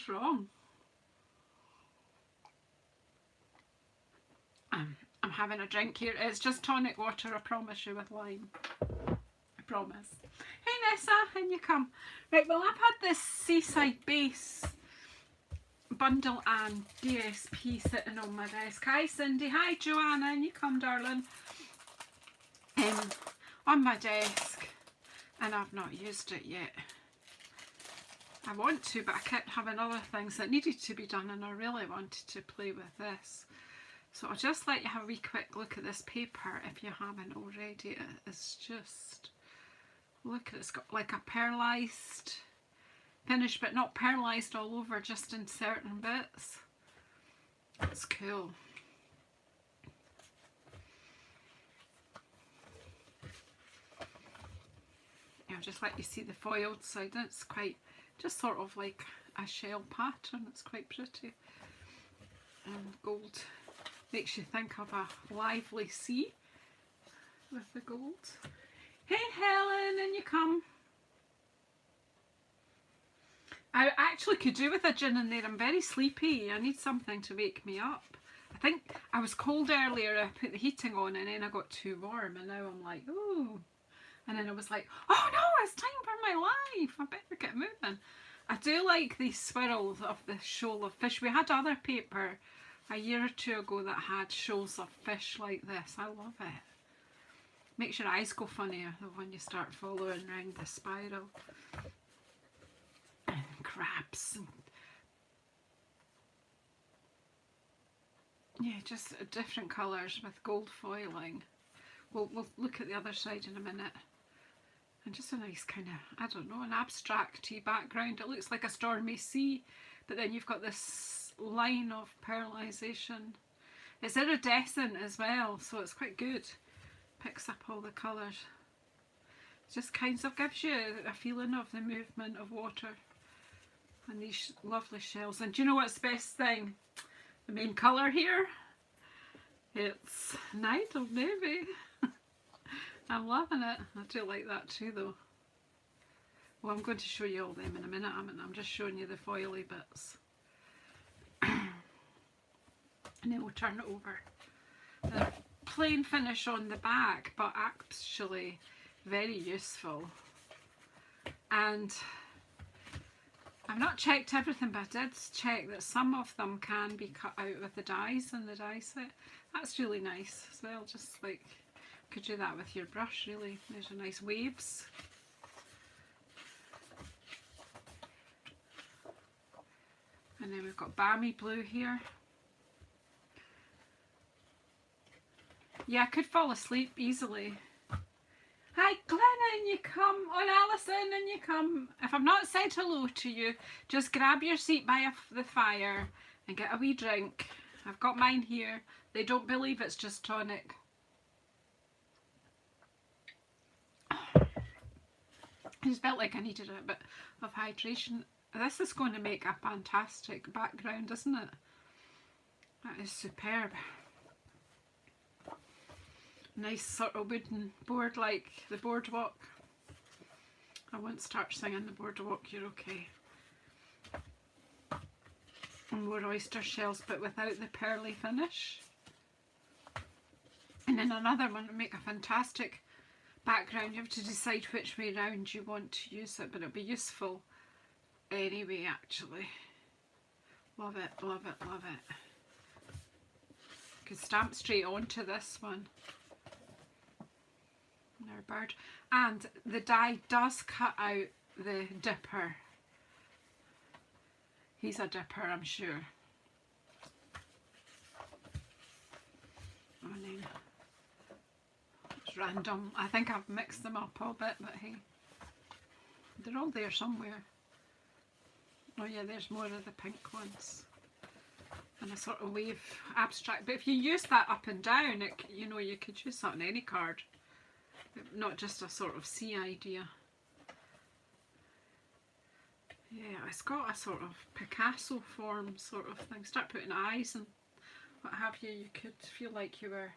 What's wrong? I'm having a drink here. It's just tonic water, I promise you, with lime. I promise. Hey Nessa, in you come. Right, well I've had this Seaside base bundle and DSP sitting on my desk. Hi Cindy, hi Joanna, in you come darling. On my desk, and I've not used it yet. I want to, but I kept having other things that needed to be done, and I really wanted to play with this. So I'll just let you have a wee quick look at this paper if you haven't already. It's just, look at it, it's got like a pearlised finish, but not pearlised all over, just in certain bits. It's cool. I'll just let you see the foiled side. It's quite, just sort of like a shell pattern. It's quite pretty. And gold makes you think of a lively sea with the gold. Hey Helen, in you come. I actually could do with a gin in there. I'm very sleepy. I need something to wake me up. I think I was cold earlier. I put the heating on and then I got too warm, and now I'm like, ooh. And then I was like, oh no, it's time for my life. I better get moving. I do like these swirls of the shoal of fish. We had other paper a year or two ago that had shoals of fish like this. I love it. Makes your eyes go funnier when you start following around the spiral. And crabs. Yeah, just different colours with gold foiling. We'll look at the other side in a minute. And just a nice kind of, I don't know, an abstract-y background. It looks like a stormy sea, but then you've got this line of pearlisation. It's iridescent as well, so it's quite good. Picks up all the colours. It just kind of gives you a feeling of the movement of water and these lovely shells. And do you know what's the best thing? The main colour here? It's Night of Navy. I'm loving it. I do like that too though. Well, I'm going to show you all them in a minute. I'm just showing you the foily bits. And then we'll turn it over. The plain finish on the back, but actually very useful. And I've not checked everything, but I did check that some of them can be cut out with the dies in the die set. That's really nice as well, just like could do that with your brush really. There's a nice waves. And then we've got balmy blue here. Yeah, I could fall asleep easily. Hi Glenn, and you come. On Alison, and you come. If I've not said hello to you, just grab your seat by the fire and get a wee drink. I've got mine here. They don't believe it's just tonic. I just felt like I needed a bit of hydration. This is going to make a fantastic background, isn't it? That is superb. Nice sort of wooden board like the boardwalk. I won't start singing the boardwalk, you're okay. And more oyster shells, but without the pearly finish. And then another one to make a fantastic background. You have to decide which way round you want to use it, but it'll be useful anyway actually. Love it, love it, love it. Could stamp straight onto this one. Our bird. And the die does cut out the dipper. He's a dipper, I'm sure. And then it's random. I think I've mixed them up a bit, but hey, they're all there somewhere. Oh yeah, there's more of the pink ones. And a sort of wave abstract. But if you use that up and down, it, you know, you could use that on any card. Not just a sort of sea idea. Yeah, it's got a sort of Picasso form sort of thing. Start putting eyes and what have you. You could feel like you were...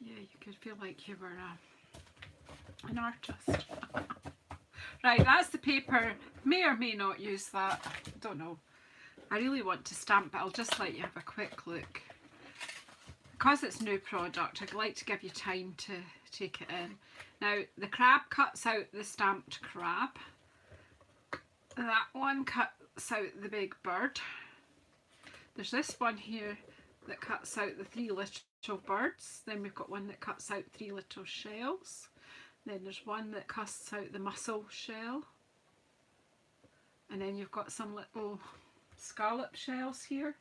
Yeah, you could feel like you were an artist. Right, that's the paper. May or may not use that. Don't know. I really want to stamp, but I'll just let you have a quick look. Because it's new product, I'd like to give you time to take it in. Now, the crab cuts out the stamped crab. That one cuts out the big bird. There's this one here that cuts out the 3 little birds. Then we've got one that cuts out 3 little shells. Then there's one that cuts out the mussel shell. And then you've got some little scallop shells here.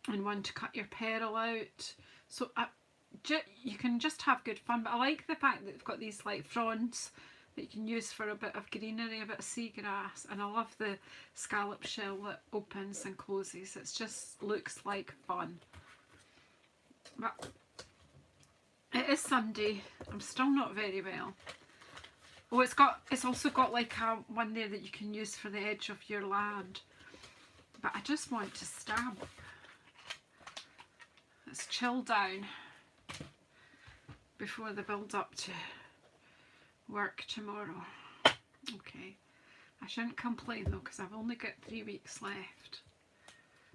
And one to cut your pearl out. So you can just have good fun. But I like the fact that they've got these like fronds that you can use for a bit of greenery, a bit of seagrass. And I love the scallop shell that opens and closes. It just looks like fun. But it is Sunday. I'm still not very well. Oh, it's also got like one there that you can use for the edge of your land. But I just want to stamp. Let's chill down before the build up to work tomorrow. Okay, I shouldn't complain though, because I've only got 3 weeks left.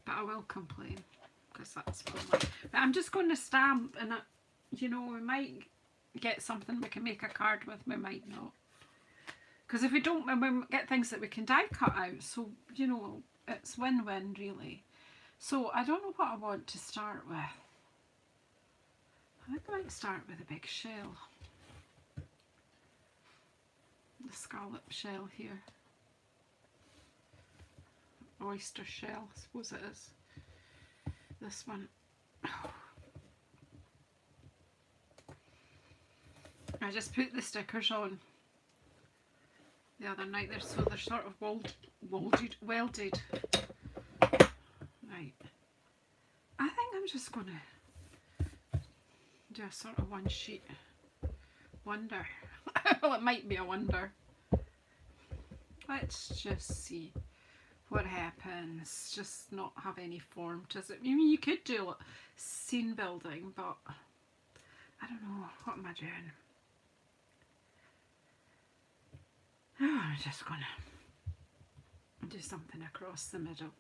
But I will complain because that's fun. But I'm just going to stamp, and you know, we might get something we can make a card with, we might not. Because if we don't, we get things that we can die cut out. So, you know, it's win-win really. So I don't know what I want to start with. I think I might start with a big shell. The scallop shell here. Oyster shell, I suppose it is. This one. I just put the stickers on the other night there, so they're sort of welded. Right. I think I'm just going to do a sort of one sheet wonder. Well, it might be a wonder. Let's just see what happens. Just not have any form, does it? I mean, you could do like scene building, but I don't know. What am I doing? Oh, I'm just gonna do something across the middle.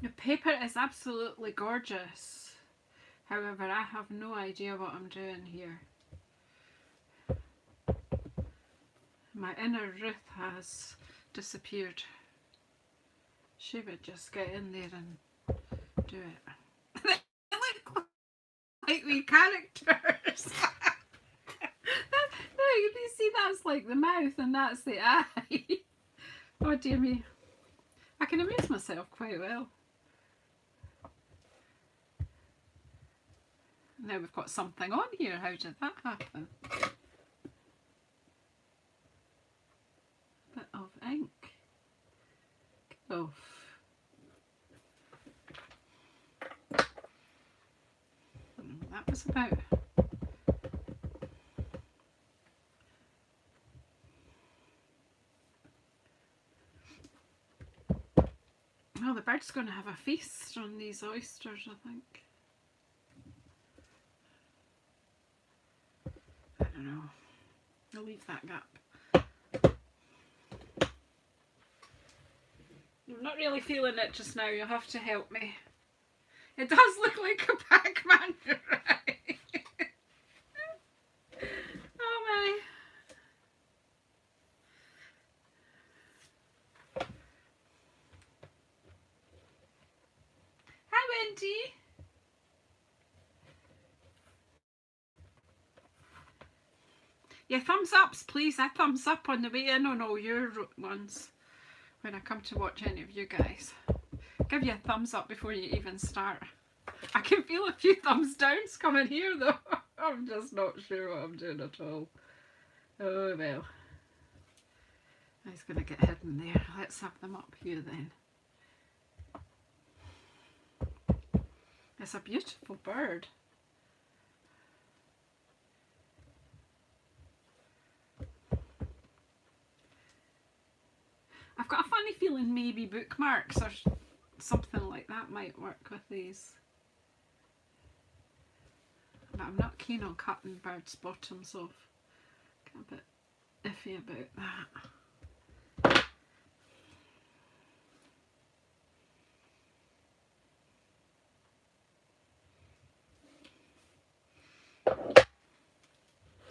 The paper is absolutely gorgeous. However, I have no idea what I'm doing here. My inner Ruth has disappeared. She would just get in there and do it. They look like wee characters. No, you see, that's like the mouth and that's the eye. Oh dear me. I can amuse myself quite well. Now we've got something on here. How did that happen? Bit of ink. Oh. That was about. Well, the bird's going to have a feast on these oysters, I think. I don't know. I'll leave that gap. I'm not really feeling it just now. You'll have to help me. It does look like a Pac-Man, right? Oh my. Hi, Wendy. Yeah, thumbs ups, please. I thumbs up on the way in on all your ones when I come to watch any of you guys. Give you a thumbs up before you even start. I can feel a few thumbs downs coming here though. I'm just not sure what I'm doing at all. Oh well. He's going to get hidden there. Let's have them up here then. It's a beautiful bird. funny feeling maybe bookmarks or something like that might work with these. But I'm not keen on cutting birds' bottoms off. Get a bit iffy about that.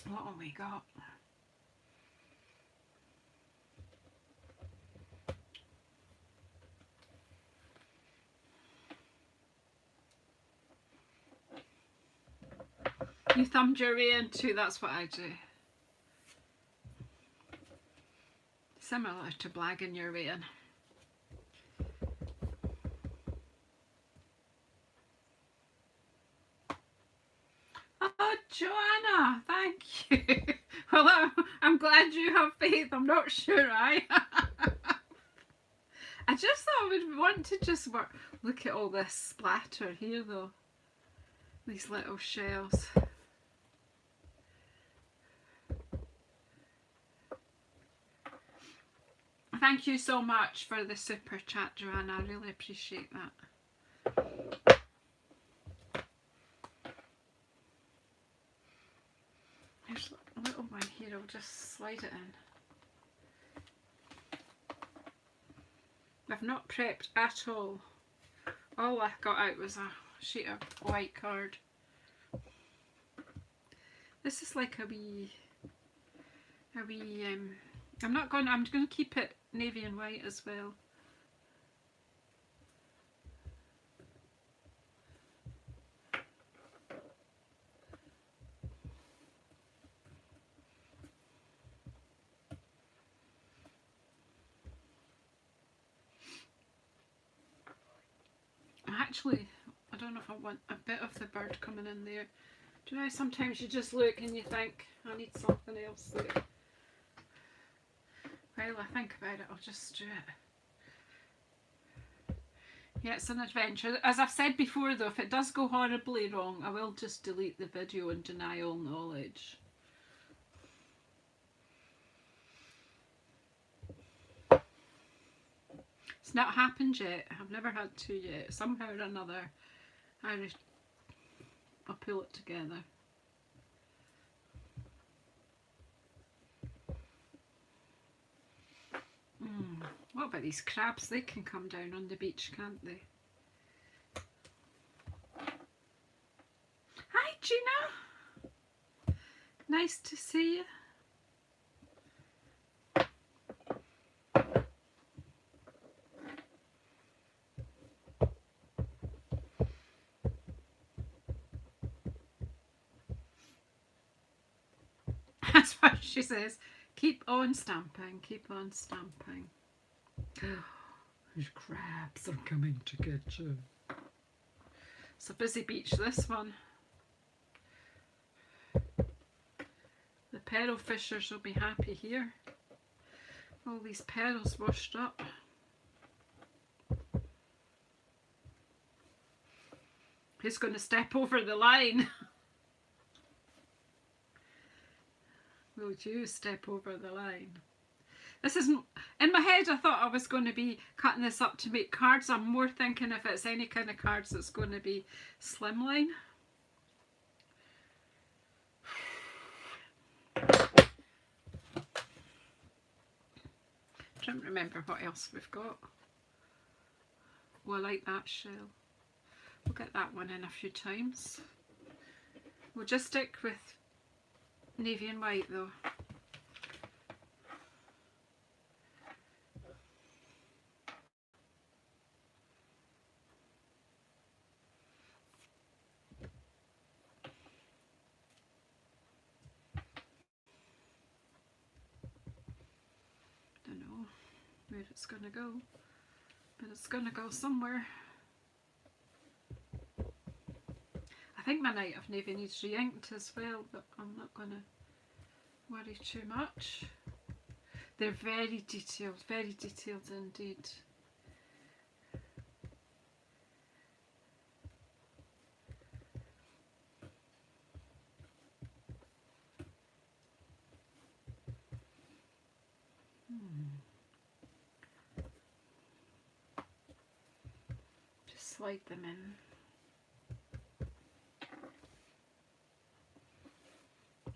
What have we got? You thumbed your way into, that's what I do. Similar to blagging your way in. Oh, Joanna, thank you. Well, I'm glad you have faith. I'm not sure I just thought I would want to just look at all this splatter here though. These little shells. Thank you so much for the super chat, Joanna. I really appreciate that. There's a little one here. I'll just slide it in. I've not prepped at all. All I got out was a sheet of white card. This is like a wee I'm going to keep it navy and white as well. Actually, I don't know if I want a bit of the bird coming in there. Do you know, sometimes you just look and you think, I need something else there. While I think about it, I'll just do it. Yeah, it's an adventure. As I've said before though, if it does go horribly wrong, I will just delete the video and deny all knowledge. It's not happened yet. I've never had to yet. Somehow or another, I'll pull it together. What about these crabs? They can come down on the beach, can't they? Hi, Gina. Nice to see you. That's what she says. Keep on stamping, keep on stamping. These crabs are coming to get you. It's a busy beach, this one. The pearl fishers will be happy here. All these pearls washed up. Who's going to step over the line? Will you step over the line? This isn't, in my head I thought I was going to be cutting this up to make cards. I'm more thinking if it's any kind of cards that's going to be slimline. Don't remember what else we've got. Oh, I like that shell. We'll get that one in a few times. We'll just stick with navy and white though. Don't know where it's gonna go, but it's gonna go somewhere. I think my Night of Navy needs re-inked as well, but I'm not going to worry too much. They're very detailed indeed. slide them in.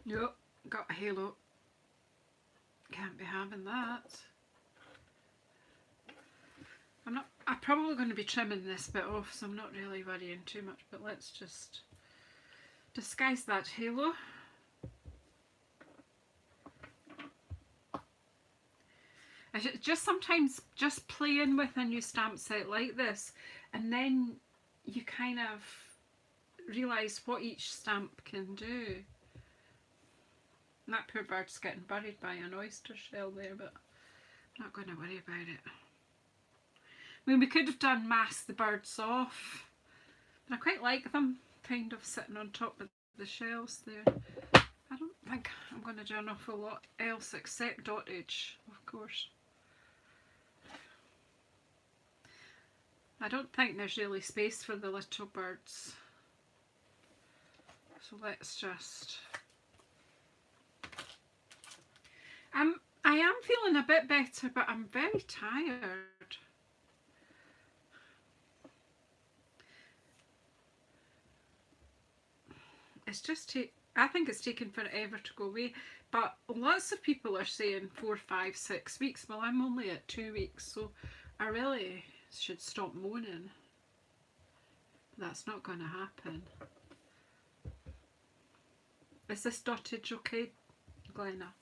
Yep, got a halo. Can't be having that. I'm probably going to be trimming this bit off, so I'm not really worrying too much, but let's just disguise that halo. Just sometimes just playing with a new stamp set like this, and then you kind of realise what each stamp can do. And that poor bird's getting buried by an oyster shell there, but I'm not going to worry about it. I mean, we could have done mask the birds off, but I quite like them kind of sitting on top of the shells there. I don't think I'm going to do an awful lot else except dottage, of course. I don't think there's really space for the little birds, so let's just... I am feeling a bit better, but I'm very tired. It's just, I think it's taken forever to go away, but lots of people are saying 4, 5, 6 weeks. Well, I'm only at 2 weeks, so I really should stop moaning. That's not going to happen. Is this dottage okay, Glenna?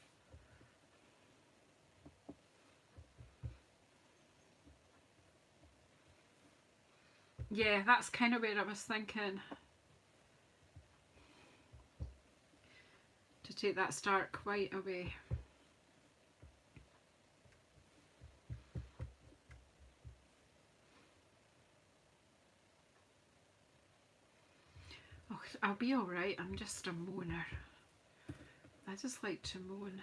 Yeah, that's kind of where I was thinking. To take that stark white away. Oh, I'll be alright, I'm just a moaner. I just like to moan.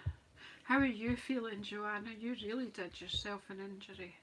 How are you feeling, Joanna? You really did yourself an injury.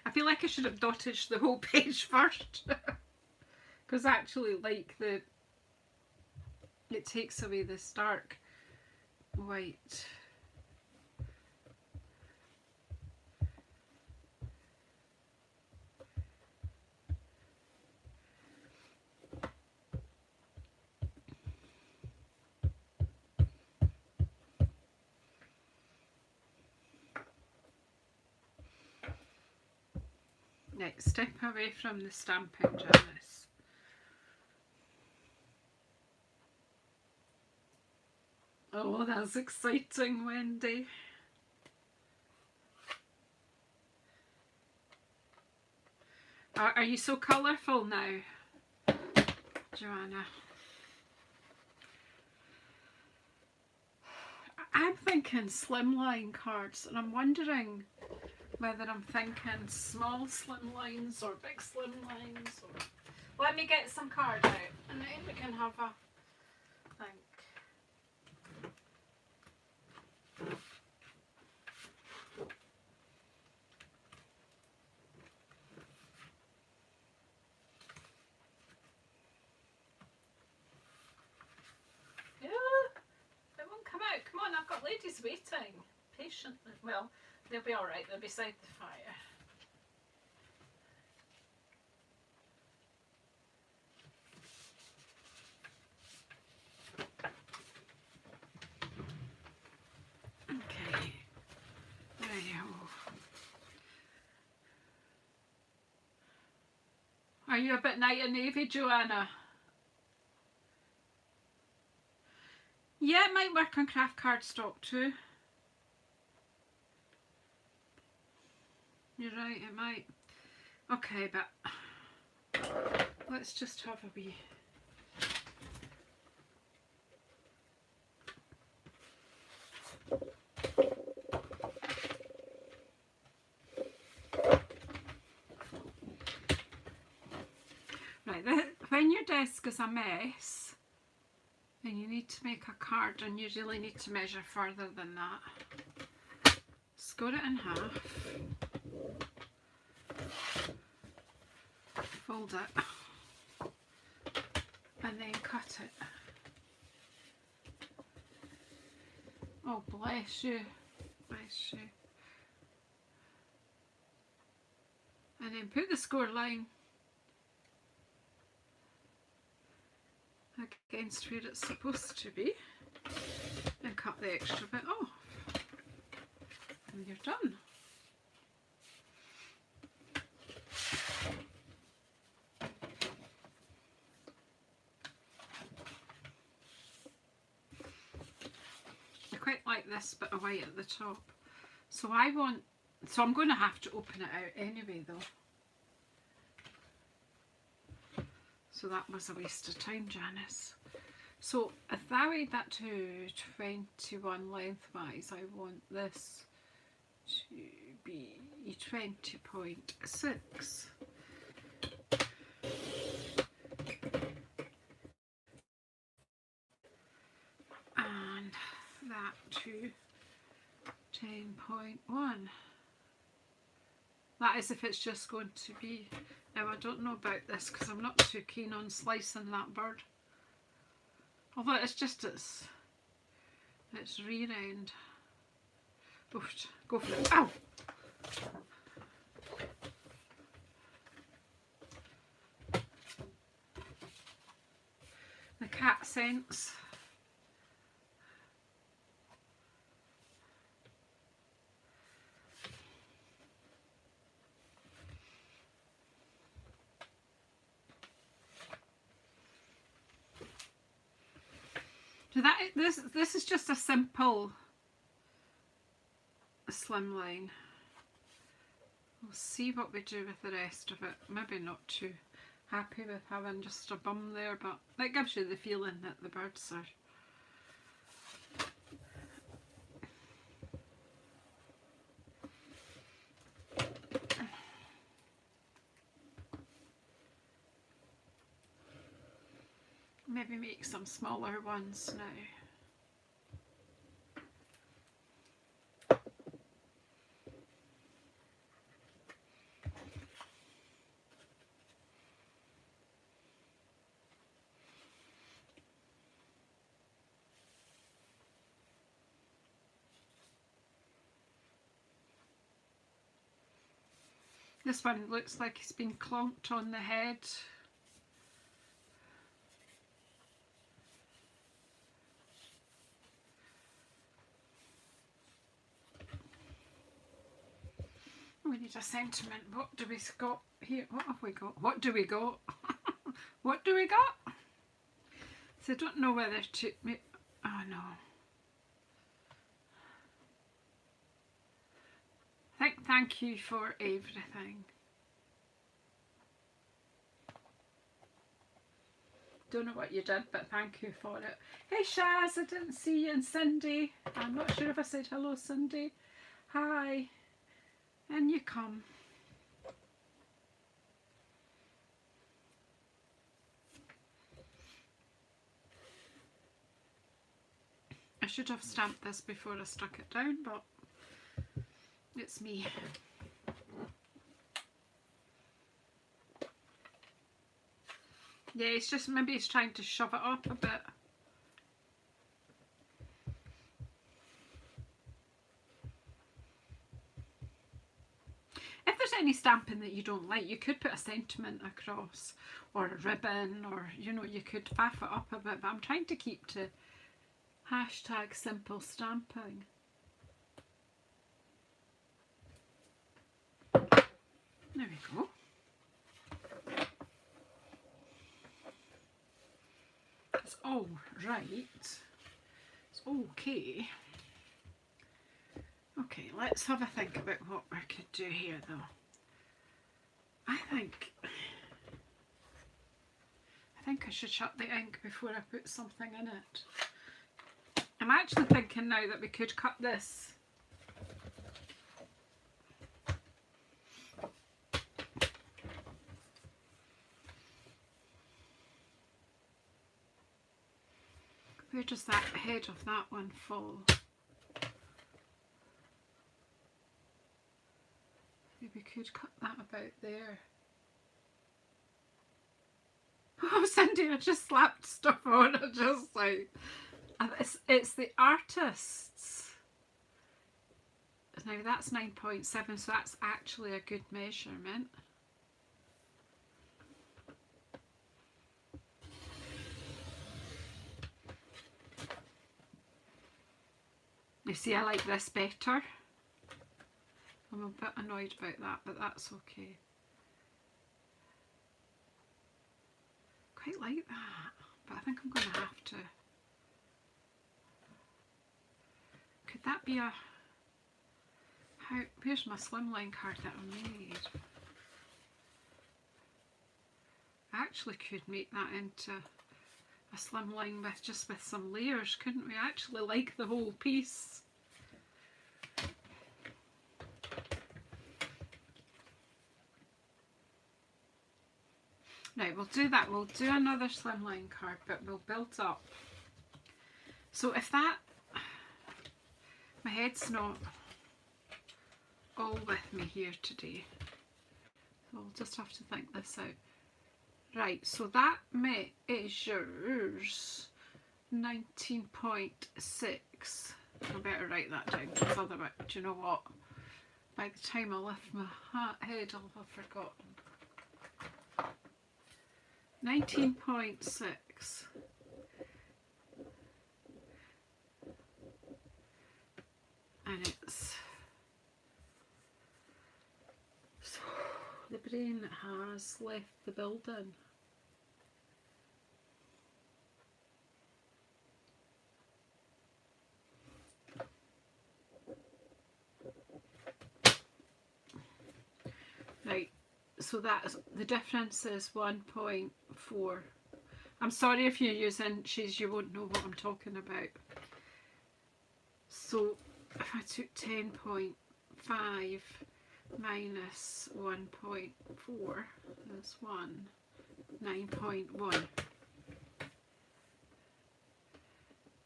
I feel like I should have dottaged the whole page first, because actually, like, it takes away the stark white. Right, step away from the Stampin', Janice. Oh, that's exciting, Wendy. Are you so colourful now, Joanna? I'm thinking slimline cards, and I'm wondering whether I'm thinking small slimlines or big slimlines. Or... Let me get some cards out, and then we can have a think. It won't come out. Come on, I've got ladies waiting patiently. Well, they'll be alright, they're beside the fire. Okay, there you go. Are you a bit night and navy, Joanna? Yeah, it might work on craft cardstock too. You're right, it might. Okay, but let's just have a wee... desk is a mess and you need to make a card, and you really need to measure further than that. Score it in half, fold it, and then cut it. Oh, bless you, bless you. And then put the score line against where it's supposed to be and cut the extra bit off, and you're done. I quite like this bit of white at the top, so I'm going to have to open it out anyway though. So that was a waste of time, Janice. So if I weighed that to 21 lengthwise, I want this to be 20.6. And that to 10.1. That is if it's just going to be. Now I don't know about this because I'm not too keen on slicing that bird. Although it's just its rear end. Oof, go for it. Ow! The cat sense. So this is just a simple slim line. We'll see what we do with the rest of it. Maybe not too happy with having just a bum there, but that gives you the feeling that the birds are maybe make some smaller ones now. This one looks like it's been clonked on the head. We need a sentiment. What do we got here? What have we got? What do we got? What do we got? So I don't know whether to... Oh no. Thank you for everything. Don't know what you did, but thank you for it. Hey Shaz, I didn't see you, and Cindy. I'm not sure if I said hello, Cindy. Hi. And you come. I should have stamped this before I stuck it down, but it's me. Yeah, it's just maybe he's trying to shove it up a bit. If there's any stamping that you don't like, you could put a sentiment across or a ribbon, or you know, you could faff it up a bit, but I'm trying to keep to hashtag simple stamping. There we go. It's all right. It's okay. Okay, let's have a think about what we could do here though. I think I should shut the ink before I put something in it. I'm actually thinking now that we could cut this. Where does that head of that one fall? Maybe we could cut that about there. Oh, Cindy, I just slapped stuff on. I just like, it's the artists. Now that's 9.7, so that's actually a good measurement. You see, I like this better. I'm a bit annoyed about that, but that's okay. Quite like that, but I think I'm going to have to. Could that be a? Where's my slimline card that I made? I actually could make that into a slimline with just with some layers, couldn't we? I actually like the whole piece. Right, we'll do that. We'll do another slimline card, but we'll build up. So if that, my head's not all with me here today, so I'll just have to think this out. Right, so that measures 19.6. I better write that down, because otherwise, do you know what? By the time I lift my head, I'll have forgotten. 19.6. And it's so the brain has left the building. Right, so that's the difference is 1.4. I'm sorry if you use inches, you won't know what I'm talking about. So if I took 10.5 minus 1.4, that's 9.1.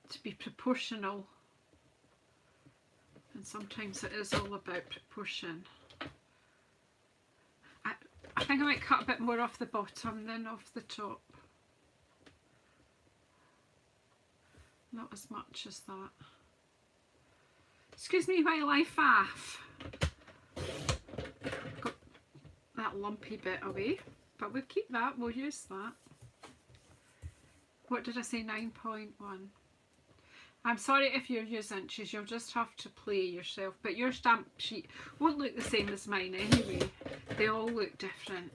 To be proportional, and sometimes it is all about proportion. I think I might cut a bit more off the bottom than off the top. Not as much as that. Excuse me while I faff. Got that lumpy bit away, but we'll keep that, we'll use that. What did I say, 9.1? I'm sorry if you're using inches, you'll just have to play yourself, but your stamp sheet won't look the same as mine anyway. They all look different.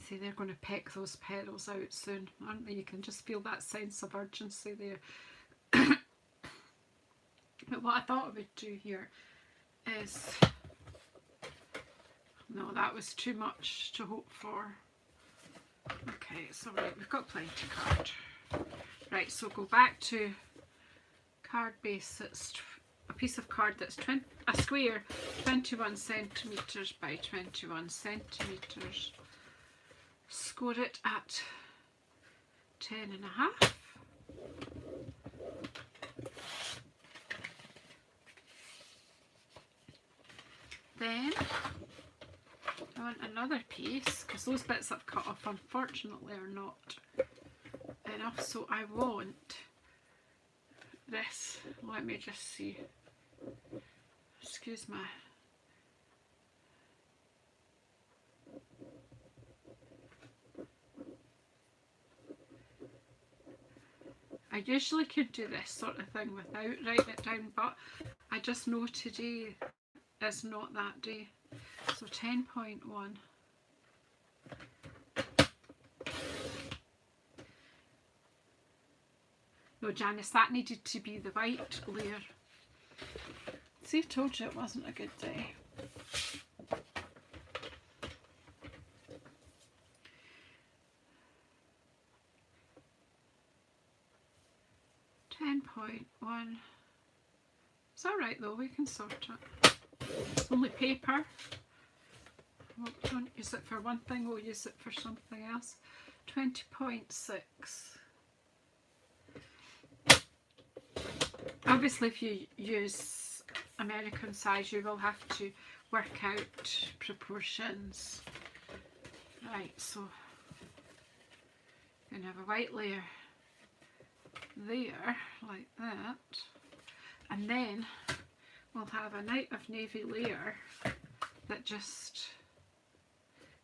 See, they're going to pick those petals out soon, aren't they? You can just feel that sense of urgency there. But what I thought I would do here is... No, that was too much to hope for. Okay, it's alright, we've got plenty of card. Right, so go back to card base. It's a piece of card that's a square 21 centimetres by 21 centimetres. Score it at 10.5. Then I want another piece, because those bits I've cut off unfortunately are not enough, so I want this. Let me just see. Excuse me. I usually could do this sort of thing without writing it down, but I just know today is not that day. So 10.1. No, Janice, that needed to be the white layer. See, I told you it wasn't a good day. It's alright though, we can sort it. It's only paper. Well, don't use it for one thing, we'll use it for something else. 20.6. Obviously, if you use American size, you will have to work out proportions. Right, so you're going to have a white layer there, like that. And then we'll have a night of navy layer that just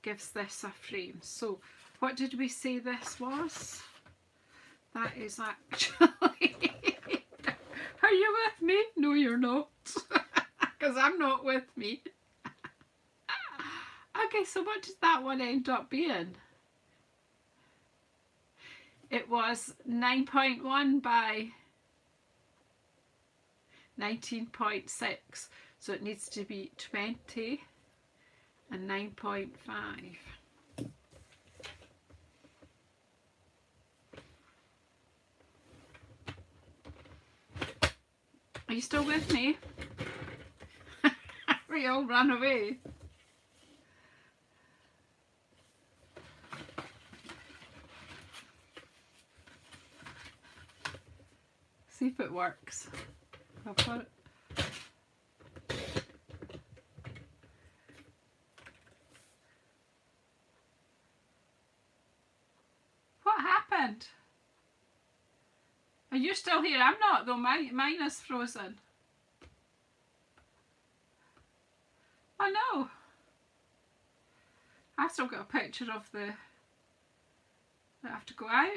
gives this a frame. So what did we say this was? That is actually... Are you with me? No, you're not. Because I'm not with me. Okay, so what did that one end up being? It was 9.1 by 19.6. So it needs to be 20 and 9.5. Are you still with me? We all ran away. See if it works. I'll put it. What happened? Are you still here? I'm not though, mine is frozen. Oh no! I've still got a picture of the... I have to go out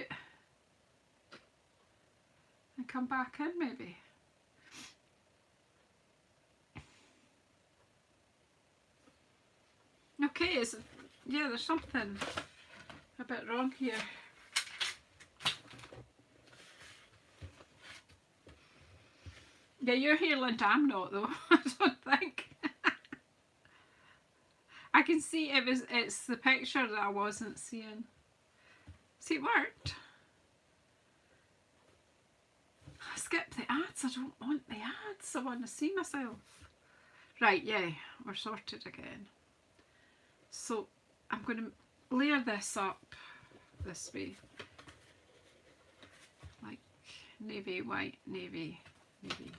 and come back in maybe. Okay, yeah, there's something a bit wrong here. Yeah, you're here, Linda. I'm not though. I don't think. I can see it's the picture that I wasn't seeing. See, it worked. Skip the ads. I don't want the ads. I want to see myself. Right, yeah, we're sorted again. So I'm going to layer this up this way. Like navy, white, navy, navy.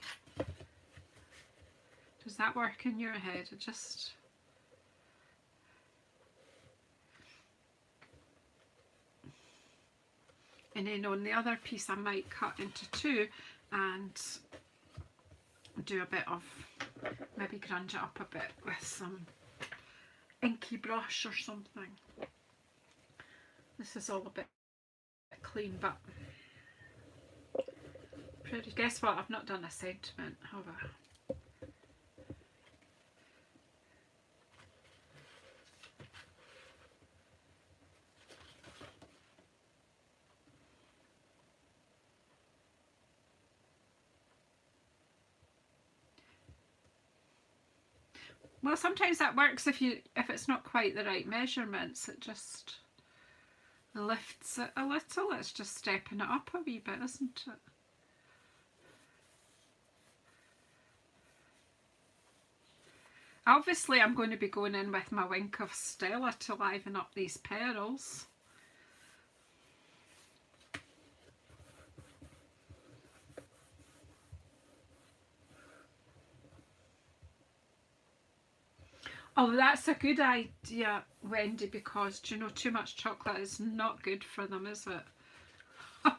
Does that work in your head? I just... And then on the other piece I might cut into two and do a bit of, maybe grunge it up a bit with some inky brush or something. This is all a bit clean, but pretty. Guess what? I've not done a sentiment, have I? Well, sometimes that works if it's not quite the right measurements. It just lifts it a little. It's just stepping it up a wee bit, isn't it? Obviously, I'm going to be going in with my Wink of Stella to liven up these pearls. Oh, that's a good idea, Wendy, because, do you know, too much chocolate is not good for them, is it?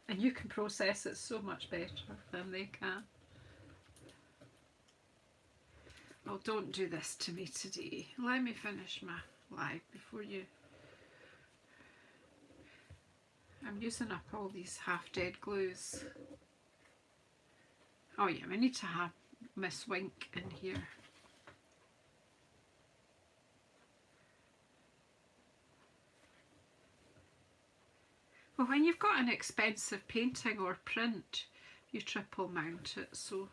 And you can process it so much better than they can. Oh, don't do this to me today. Let me finish my live before you... I'm using up all these half-dead glues. Oh yeah, we need to have Miss Wink in here. Well, when you've got an expensive painting or print, you triple mount it, so,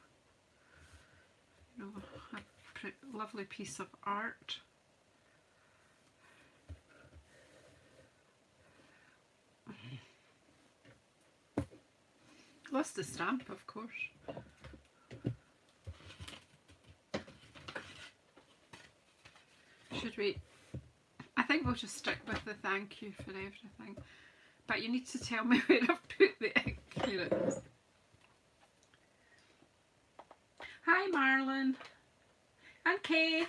you know, a lovely piece of art. Lost the stamp, of course. anyway, I think we'll just stick with the thank you for everything. But you need to tell me where I've put the ink. Here it is. Hi Marlon. And Kay.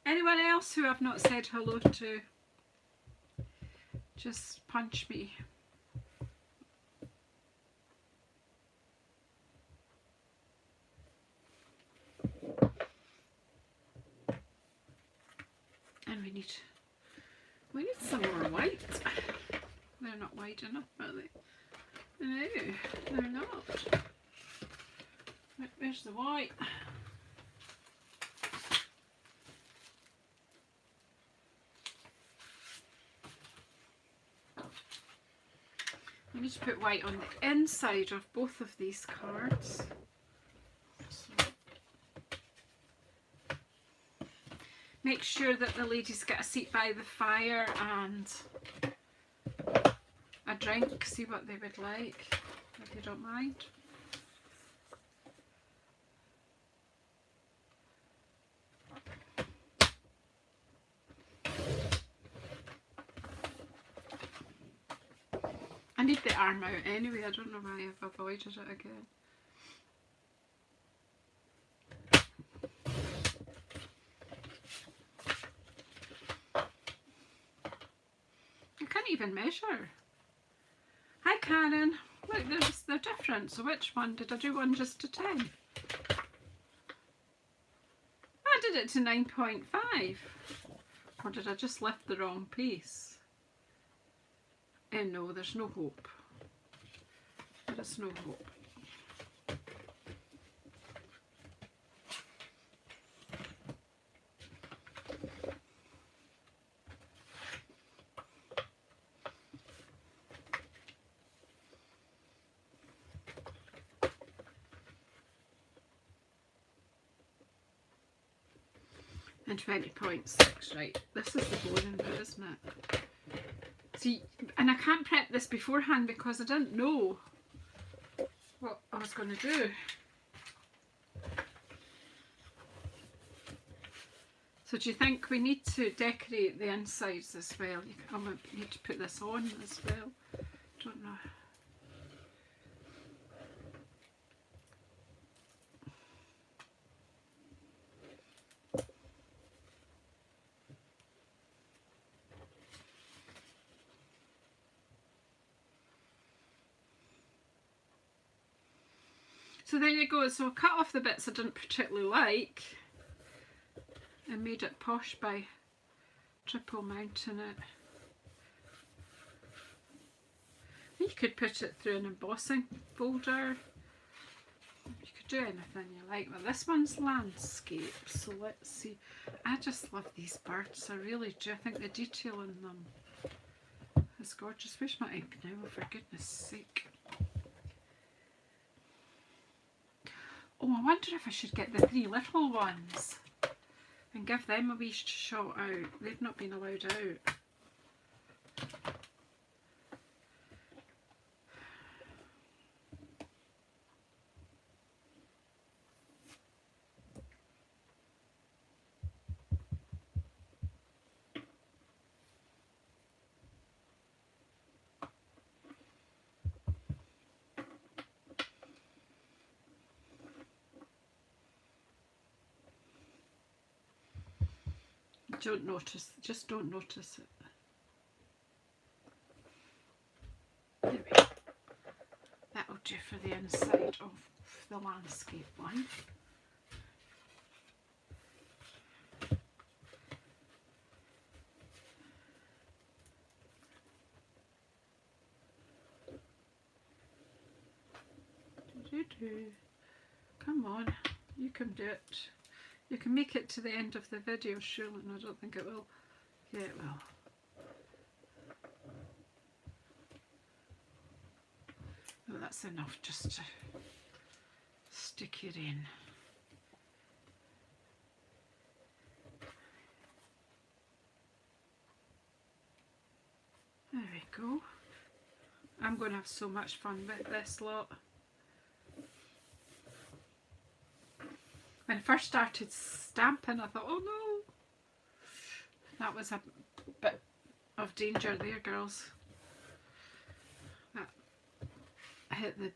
Anyone else who I've not said hello to? Just punch me. And we need some more white. They're not wide enough, are they? No, they're not. Where's the white? I need to put white on the inside of both of these cards. Make sure that the ladies get a seat by the fire and a drink, see what they would like, if you don't mind. I need the arm out anyway, I don't know why I've avoided it again. I can't even measure. Hi Karen, look, they're different, so which one? Did I do one just to 10? I did it to 9.5. Or did I just lift the wrong piece? No, there's no hope. There is no hope. And 20.6, right. This is the boring bit, isn't it? See, and I can't prep this beforehand because I didn't know what I was going to do. So do you think we need to decorate the insides as well? I need to put this on as well. Don't know. So there you go. So I cut off the bits I didn't particularly like and made it posh by triple mounting it. You could put it through an embossing folder. You could do anything you like. But this one's landscape. So let's see. I just love these birds. I really do. I think the detail in them is gorgeous. Where's my ink now? For goodness sake. Oh, I wonder if I should get the 3 little ones and give them a wee shot out. They've not been allowed out. Don't notice, just don't notice it. There we go. That'll do for the inside of the landscape one. Come on, you can do it. You can make it to the end of the video, surely. No, I don't think it will. Yeah, it will. Oh, that's enough just to stick it in. There we go. I'm going to have so much fun with this lot. When I first started stamping, I thought, oh no, That was a bit of danger there, girls. That hit the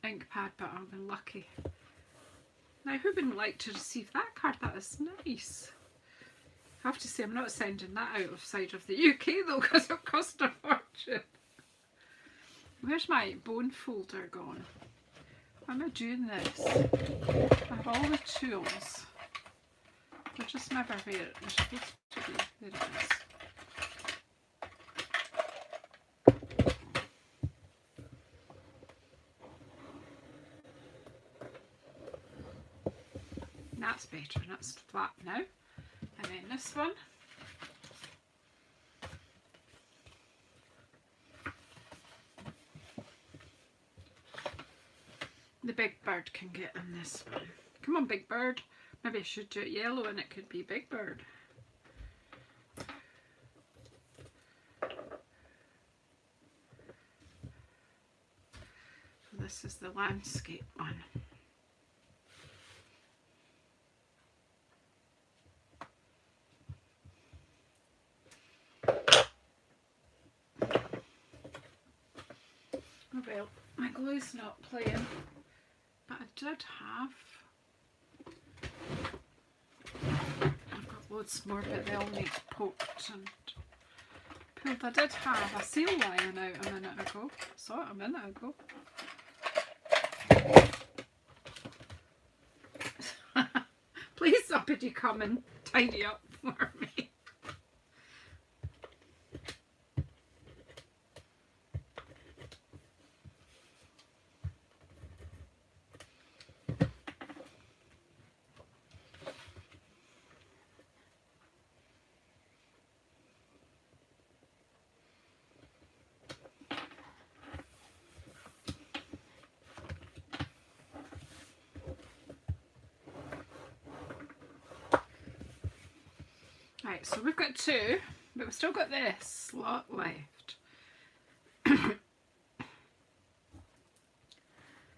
ink pad, but I've been lucky. Now, who wouldn't like to receive that card? That is nice. I have to say, I'm not sending that outside of the UK though, because it'll cost a fortune. Where's my bone folder gone? Why am I doing this? I have all the tools. They're just never where they're supposed to be. There it is. That's better, that's flat now. And then this one. The big bird can get in this one. Come on, big bird. Maybe I should do it yellow and it could be big bird. So this is the landscape one. Oh well, my glue's not playing, but I did have, I've got loads more, but they all need poked and pulled. I did have a seal lying out a minute ago. Saw it a minute ago. Please somebody come and tidy up for me. Right, so we've got two, but we've still got this slot left.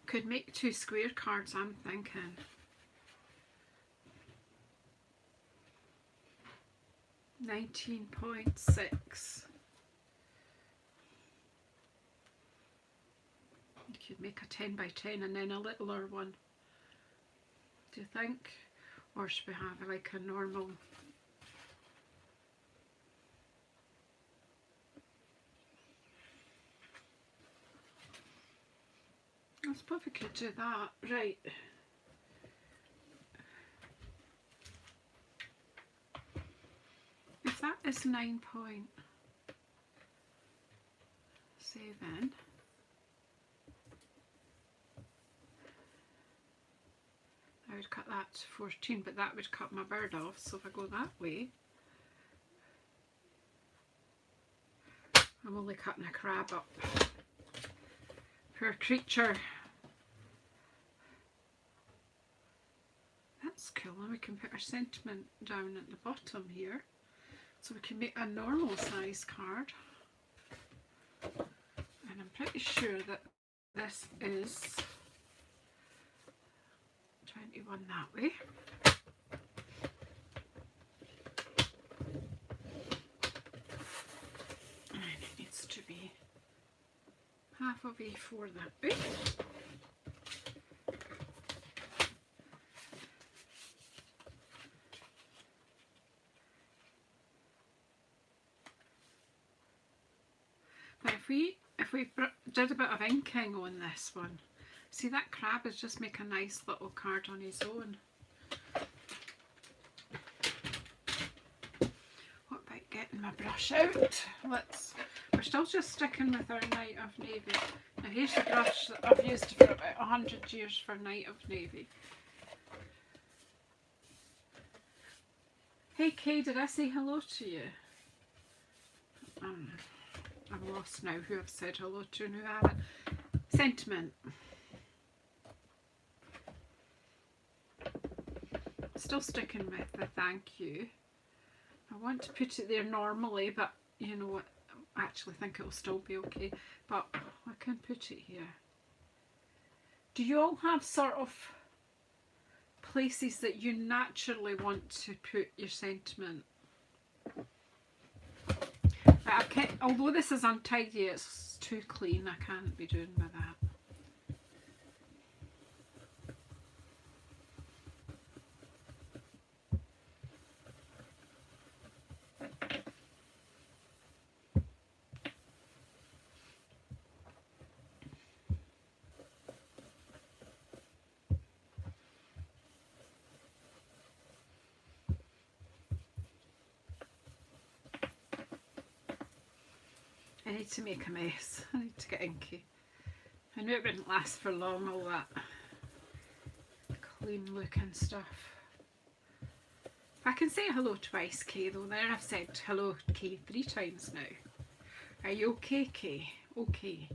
Could make two square cards, I'm thinking. $19.6. You could make a 10 by 10 and then a littler one. Do you think? Or should we have like a normal? I suppose we could do that. Right. If that is 9.7, I would cut that to 14, but that would cut my bird off. So if I go that way, I'm only cutting a crab up. Poor creature. That's cool. And we can put our sentiment down at the bottom here. So we can make a normal size card. And I'm pretty sure that this is 21 that way. And it needs to be half of A4 that way. Now if we did a bit of inking on this one, see that crab is just make a nice little card on his own. What about getting my brush out? We're still just sticking with our Night of Navy. Now here's the brush that I've used for about 100 years for Night of Navy. Hey Kay, did I say hello to you? I'm lost now who I've said hello to and who I haven't. Sentiment. Still sticking with the thank you. I want to put it there normally, but you know what? I actually think it will still be okay. But I can put it here. Do you all have sort of places that you naturally want to put your sentiment? Although this is untidy, it's too clean. I can't be doing with that. I need to make a mess. I need to get inky. I knew it wouldn't last for long, all that clean looking stuff. I can say hello twice, Kay, though. There I've said hello, Kay, 3 times now. Are you okay, Kay? Okay.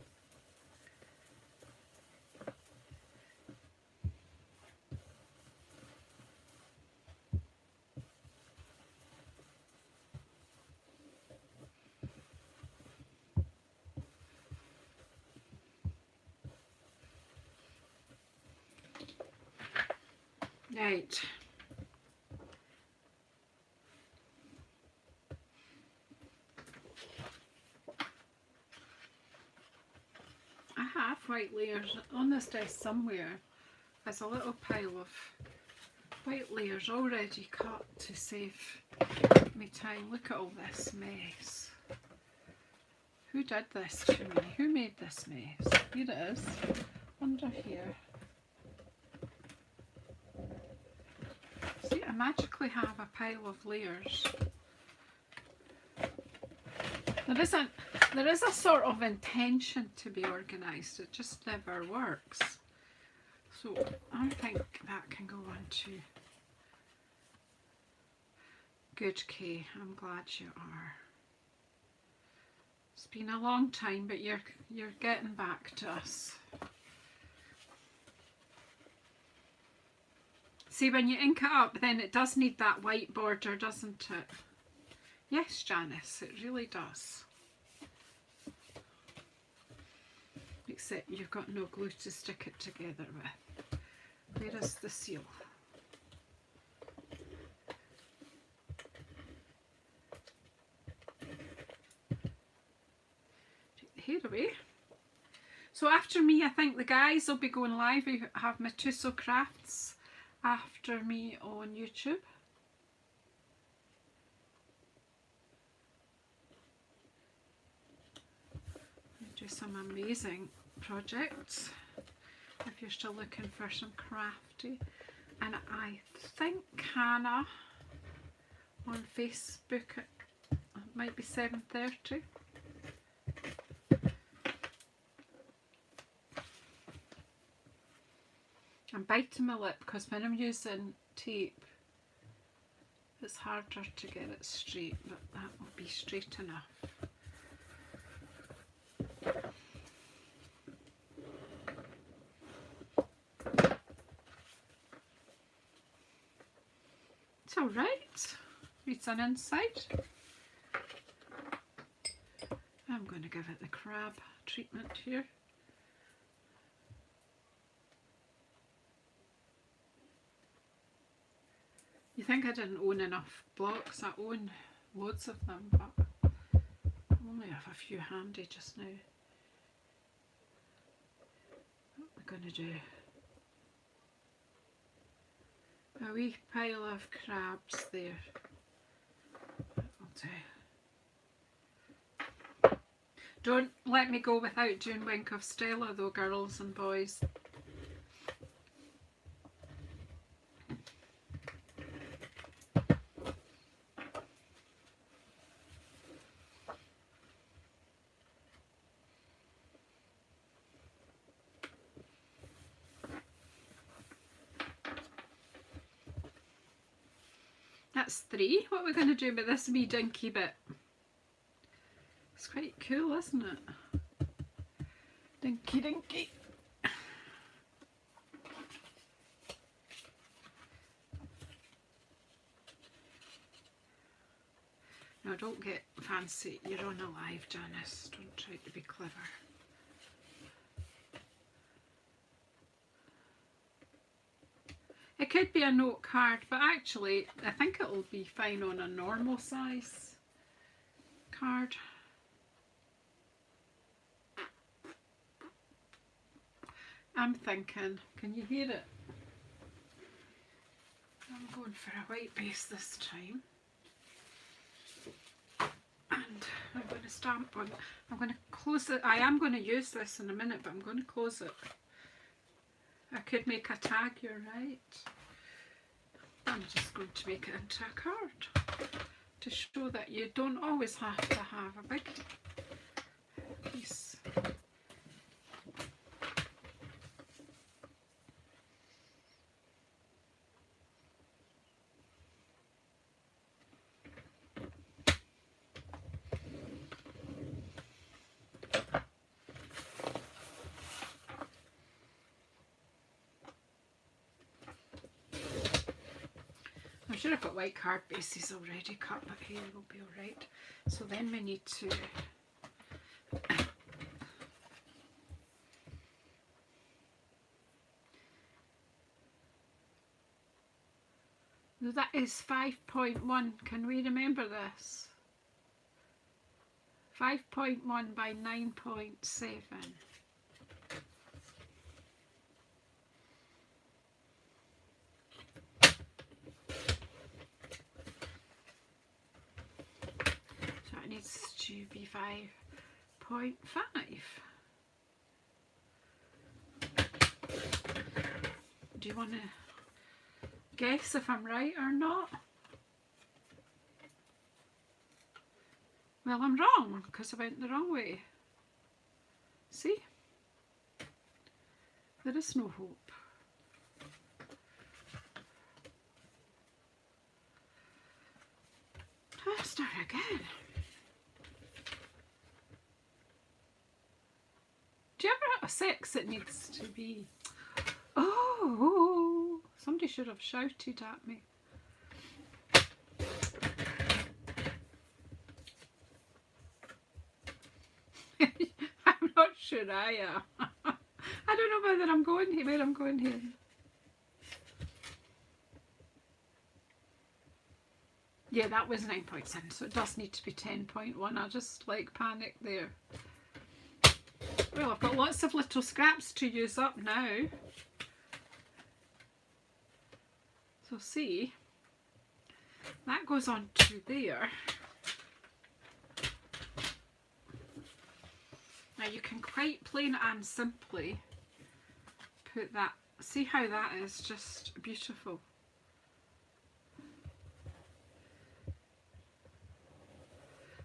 Right. I have white layers on this desk somewhere. There's a little pile of white layers already cut to save me time. Look at all this mess. Who did this to me? Who made this mess? Here it is, under here. See, I magically have a pile of layers. There is a sort of intention to be organised, it just never works. So I think that can go on too. Good, Kay, I'm glad you are. It's been a long time, but you're getting back to us. See, when you ink it up, then it does need that white border, doesn't it? Yes, Janice, it really does. Except you've got no glue to stick it together with. Where is the seal? Take the hair away. So after me, I think the guys will be going live. We have my JazzleDazzleCrafts after me on YouTube. Do some amazing projects if you're still looking for some crafty. And I think Hannah on Facebook, it might be 7:30. I'm biting my lip because when I'm using tape it's harder to get it straight, but that will be straight enough. It's alright. It's an inside. I'm going to give it the crab treatment here. You think I didn't own enough blocks? I own loads of them, but I only have a few handy just now. What am I going to do? A wee pile of crabs there. That'll do. Don't let me go without doing Wink of Stella though, girls and boys. That's 3. What are we going to do with this wee dinky bit? It's quite cool, isn't it? Dinky dinky. No, don't get fancy. You're on a live, Janice. Don't try to be clever. It could be a note card, but actually I think it'll be fine on a normal size. card. I'm thinking, can you hear it? I'm going for a white base this time. And I'm going to stamp on, I'm going to close it. I am going to use this in a minute, but I'm going to close it. I could make a tag, you're right. I'm just going to make it into a card to show that you don't always have to have a big piece. I'm sure I've got white card bases already cut, but here will be alright. So then we need to that is 5.1. Can we remember this? 5.1 by 9.7. Needs to be 5.5. Do you want to guess if I'm right or not? Well, I'm wrong because I went the wrong way. See? There is no hope. I'll start again. Do you ever have a 6 that needs to be... Oh, somebody should have shouted at me. I'm not sure I am. I don't know whether I'm going here, where I'm going here. Yeah, that was 9.7, so it does need to be 10.1. I just like panicked there. Well, I've got lots of little scraps to use up now. So see, that goes on to there. Now you can quite plain and simply put that, see how that is just beautiful.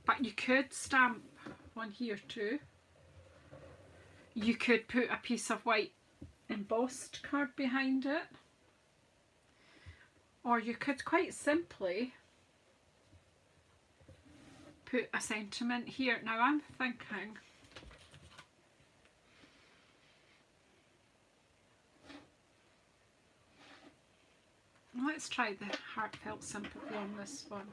But you could stamp one here too. You could put a piece of white embossed card behind it, or you could quite simply put a sentiment here. Now I'm thinking let's try the heartfelt sympathy on this one.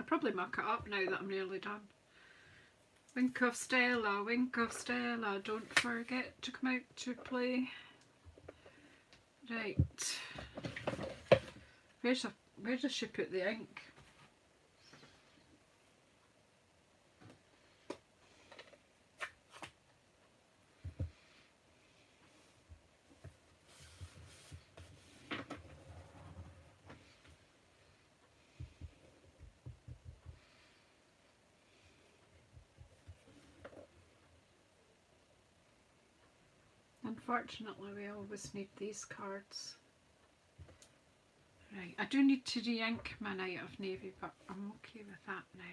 Probably muck it up now that I'm nearly done. Wink of Stella, don't forget to come out to play. Right. Where does she put the ink? Unfortunately, we always need these cards. Right, I do need to re-ink my Night of Navy, but I'm okay with that now.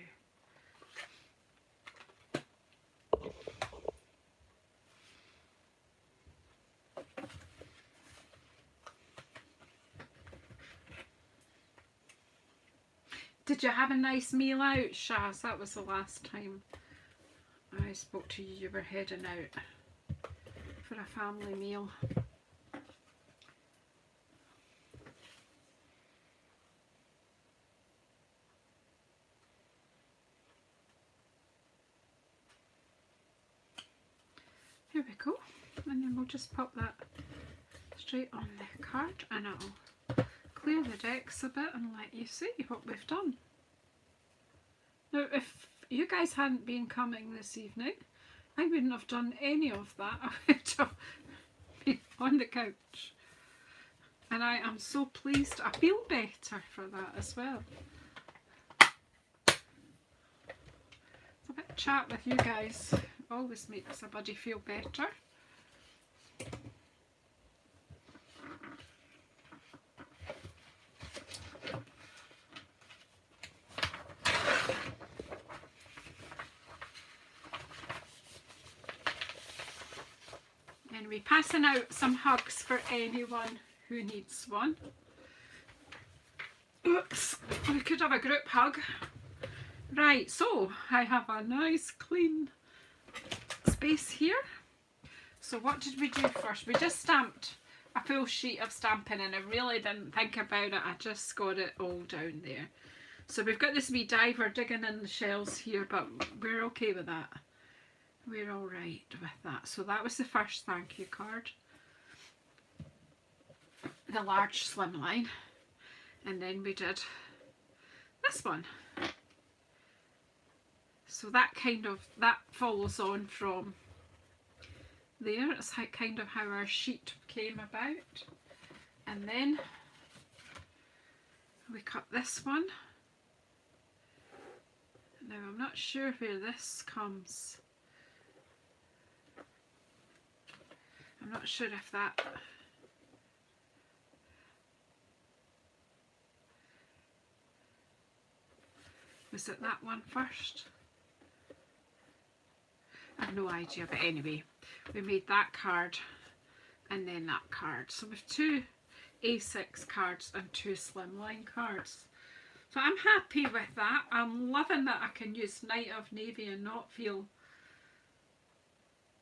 Did you have a nice meal out, Shaz? That was the last time I spoke to you. You were heading out for a family meal. Here we go, and then we'll just pop that straight on the card and I'll clear the decks a bit and let you see what we've done. Now, if you guys hadn't been coming this evening, I wouldn't have done any of that. I would have been on the couch. And I am so pleased. I feel better for that as well. A bit of chat with you guys always makes a buddy feel better. And we're passing out some hugs for anyone who needs one. Oops, we could have a group hug. Right, so I have a nice clean space here. So what did we do first? We just stamped a full sheet of Stampin', and I really didn't think about it. I just got it all down there. So we've got this wee diver digging in the shells here, but we're okay with that. We're all right with that. So that was the first thank you card. The large slimline. And then we did this one. So that that follows on from there. It's kind of how our sheet came about. And then we cut this one. Now I'm not sure where this comes. I'm not sure if that... Was it that one first? I have no idea, but anyway, we made that card and then that card. So we've 2 A6 cards and 2 slimline cards. So I'm happy with that. I'm loving that I can use Night of Navy and not feel...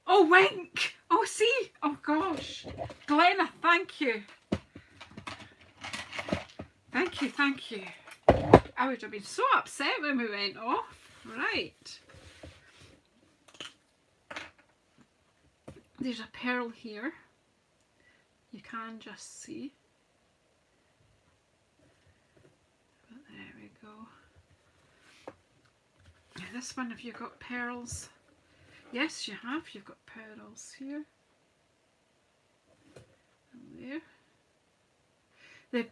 Oh, wink! Oh, see? Oh, gosh. Glenna, thank you. Thank you, thank you. I would have been so upset when we went off. Right. There's a pearl here. You can just see. But there we go. Now this one, have you got pearls? Yes, you have. You've got pearls here. And there. The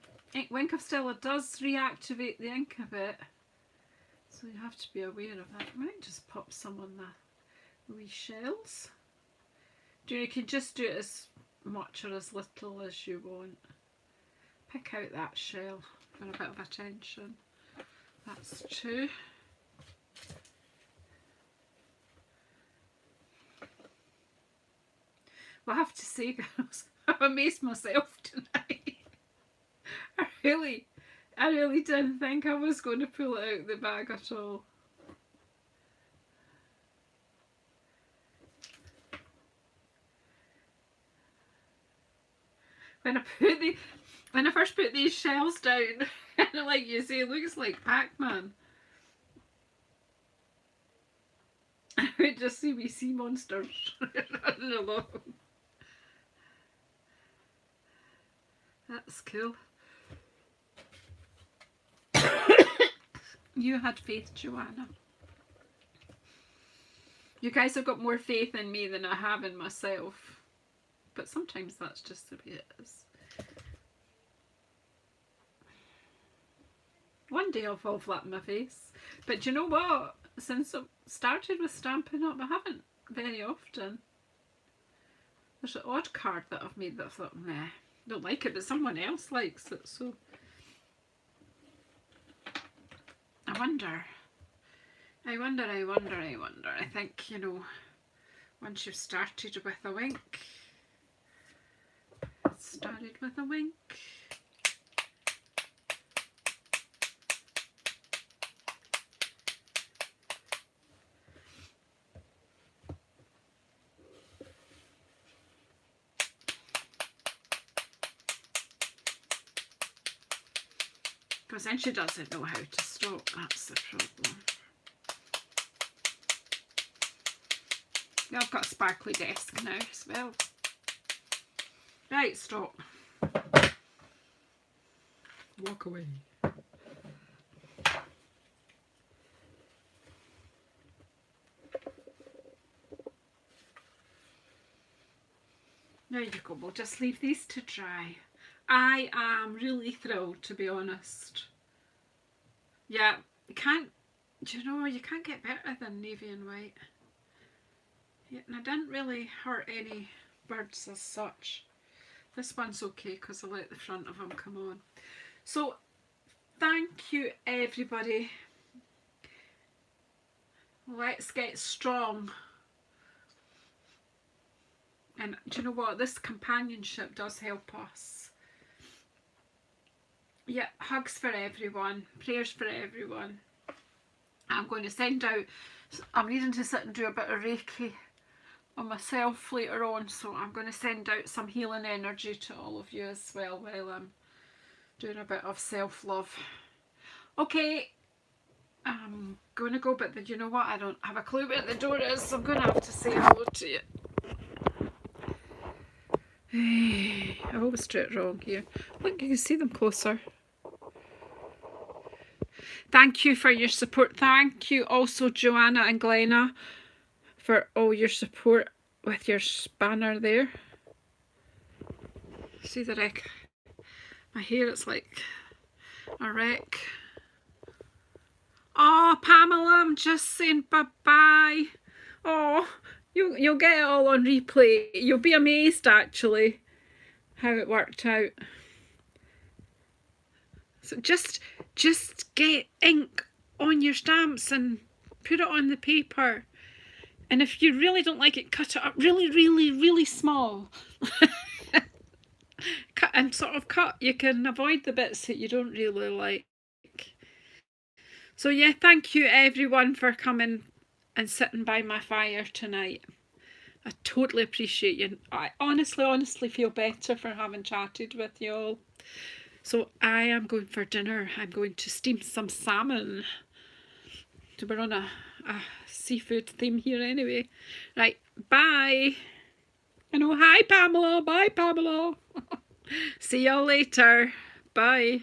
Wink of Stella does reactivate the ink a bit, so you have to be aware of that. I might just pop some on the wee shells. You can just do it as much or as little as you want. Pick out that shell for a bit of attention. That's 2. Well, I have to say, girls, I've amazed myself tonight. I really didn't think I was going to pull it out of the bag at all. When I first put these shells down, like you say, it looks like Pac-Man. I would just see me sea monsters running along. That's cool. You had faith, Joanna. You guys have got more faith in me than I have in myself. But sometimes that's just the way it is. One day I'll fall flat in my face. But do you know what? Since I started with Stampin' Up, I haven't very often. There's an odd card that I've made that I thought, meh, don't like it, but someone else likes it, so... I wonder. I think, you know, once you've started with a wink, because then she doesn't know how to stop, that's the problem. Yeah, I've got a sparkly desk now as well. Right, stop. walk away. There you go, we'll just leave these to dry. I am really thrilled, to be honest. Yeah, you can't, do you know, you can't get better than navy and white. Yeah, and I didn't really hurt any birds as such. This one's okay because I let the front of them come on. So, thank you everybody. Let's get strong. And do you know what? This companionship does help us. Yeah, hugs for everyone. Prayers for everyone. I'm going to send out, I'm needing to sit and do a bit of Reiki on myself later on, so I'm going to send out some healing energy to all of you as well while I'm doing a bit of self-love. Okay, I'm going to go, but you know what? I don't have a clue where the door is, so I'm going to have to say hello to you. I always do it wrong here. Look, you can see them closer. Thank you for your support. Thank you also, Joanna and Glenna, for all your support with your banner there. See the wreck? My hair, it's like a wreck. Oh, Pamela, I'm just saying bye-bye. Oh, you'll get it all on replay. You'll be amazed, actually, how it worked out. So just get ink on your stamps and put it on the paper. And if you really don't like it, cut it up really, really, really small. cut. You can avoid the bits that you don't really like. So yeah, thank you everyone for coming and sitting by my fire tonight. I totally appreciate you. I honestly feel better for having chatted with you all. So I am going for dinner. I'm going to steam some salmon. So we're on a seafood theme here anyway. Right, bye. Hi Pamela. Bye Pamela. See y'all later. Bye.